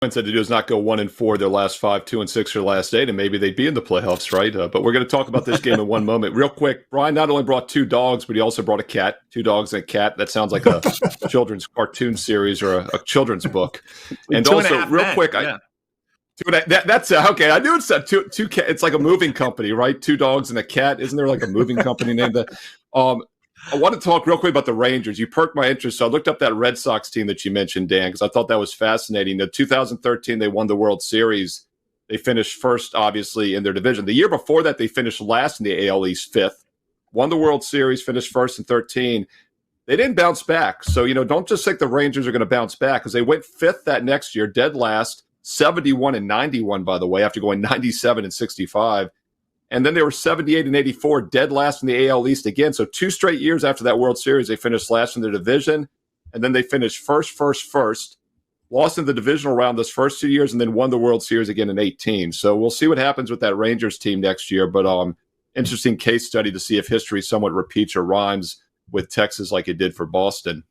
Twins had to do is not go 1-4 their last 5, 2-6 their last 8, and maybe they'd be in the playoffs, right? But we're going to talk about this game in one moment. Real quick, Brian not only brought 2 dogs, but he also brought a cat. 2 dogs and a cat. That sounds like a children's cartoon series or a children's book. And also, real quick, that's okay. I knew it's two cat. It's like a moving company, right? 2 dogs and a cat. Isn't there like a moving company named that? I want to talk real quick about the Rangers. You perked my interest. So I looked up that Red Sox team that you mentioned, Dan, because I thought that was fascinating. In 2013, they won the World Series. They finished first, obviously, in their division. The year before that, they finished last in the AL East, 5th. Won the World Series, finished first in 13. They didn't bounce back. So, don't just think the Rangers are going to bounce back, because they went 5th that next year, dead last, 71-91, by the way, after going 97-65. And then they were 78-84, dead last in the AL East again. So 2 straight years after that World Series, they finished last in their division. And then they finished first, lost in the divisional round those first 2 years, and then won the World Series again in 18. So we'll see what happens with that Rangers team next year. But interesting case study to see if history somewhat repeats or rhymes with Texas like it did for Boston.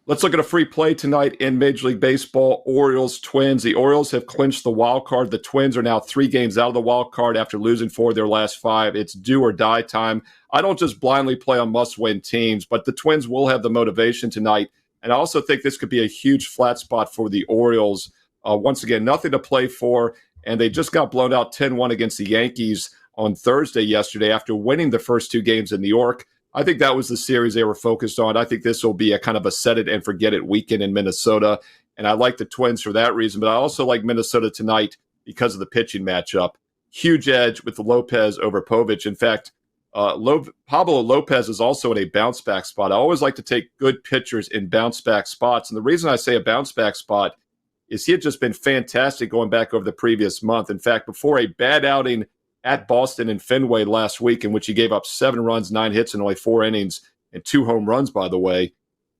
Let's look at a free play tonight in Major League Baseball. Orioles, Twins. The Orioles have clinched the wild card. The Twins are now 3 games out of the wild card after losing 4 of their last 5. It's do or die time. I don't just blindly play on must-win teams, but the Twins will have the motivation tonight. And I also think this could be a huge flat spot for the Orioles. Once again, nothing to play for, and they just got blown out 10-1 against the Yankees on Thursday yesterday after winning the first 2 games in New York. I think that was the series they were focused on. I think this will be a kind of a set-it-and-forget-it weekend in Minnesota, and I like the Twins for that reason. But I also like Minnesota tonight because of the pitching matchup. Huge edge with Lopez over Povich. In fact, Pablo Lopez is also in a bounce-back spot. I always like to take good pitchers in bounce-back spots, and the reason I say a bounce-back spot is he had just been fantastic going back over the previous month. In fact, before a bad outing at Boston and Fenway last week, in which he gave up 7 runs, 9 hits, and only 4 innings, and 2 home runs, by the way.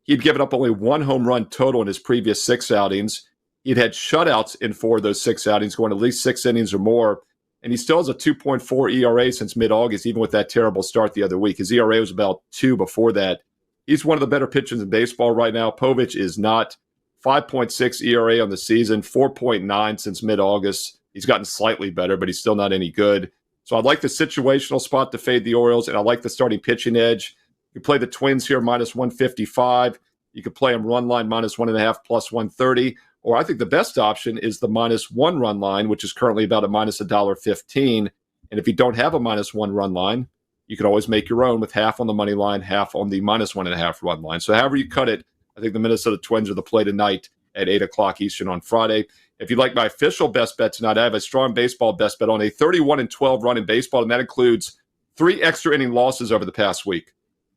He'd given up only 1 home run total in his previous 6 outings. He'd had shutouts in 4 of those 6 outings, going at least 6 innings or more. And he still has a 2.4 ERA since mid-August, even with that terrible start the other week. His ERA was about 2 before that. He's one of the better pitchers in baseball right now. Povich is not. 5.6 ERA on the season, 4.9 since mid-August. He's gotten slightly better, but he's still not any good. So I like the situational spot to fade the Orioles, and I like the starting pitching edge. You play the Twins here minus 155. You could play them run line minus 1.5 plus 130. Or I think the best option is the minus 1 run line, which is currently about a minus $1.15. And if you don't have a minus 1 run line, you can always make your own with half on the money line, half on the minus 1.5 run line. So however you cut it, I think the Minnesota Twins are the play tonight at 8 o'clock Eastern on Friday. If you'd like my official best bet tonight, I have a strong baseball best bet on a 31-12 run in baseball, and that includes 3 extra inning losses over the past week.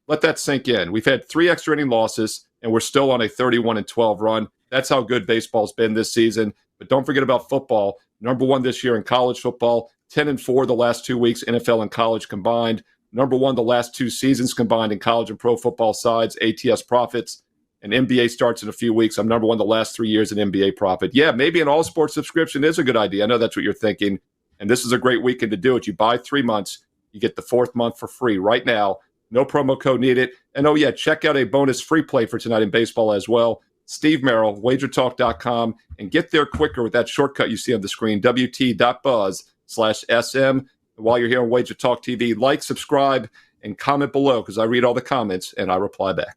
Let that sink in. We've had 3 extra inning losses, and we're still on a 31-12 run. That's how good baseball's been this season. But don't forget about football. Number 1 this year in college football, 10-4 the last 2 weeks, NFL and college combined. Number 1 the last 2 seasons combined in college and pro football sides, ATS profits. And NBA starts in a few weeks. I'm number 1 the last 3 years in NBA profit. Yeah, maybe an all-sports subscription is a good idea. I know that's what you're thinking. And this is a great weekend to do it. You buy 3 months, you get the 4th month for free right now. No promo code needed. And oh, yeah, check out a bonus free play for tonight in baseball as well. Steve Merrill, wagertalk.com, and get there quicker with that shortcut you see on the screen, wt.buzz/SM. And while you're here on Wager Talk TV, like, subscribe, and comment below because I read all the comments and I reply back.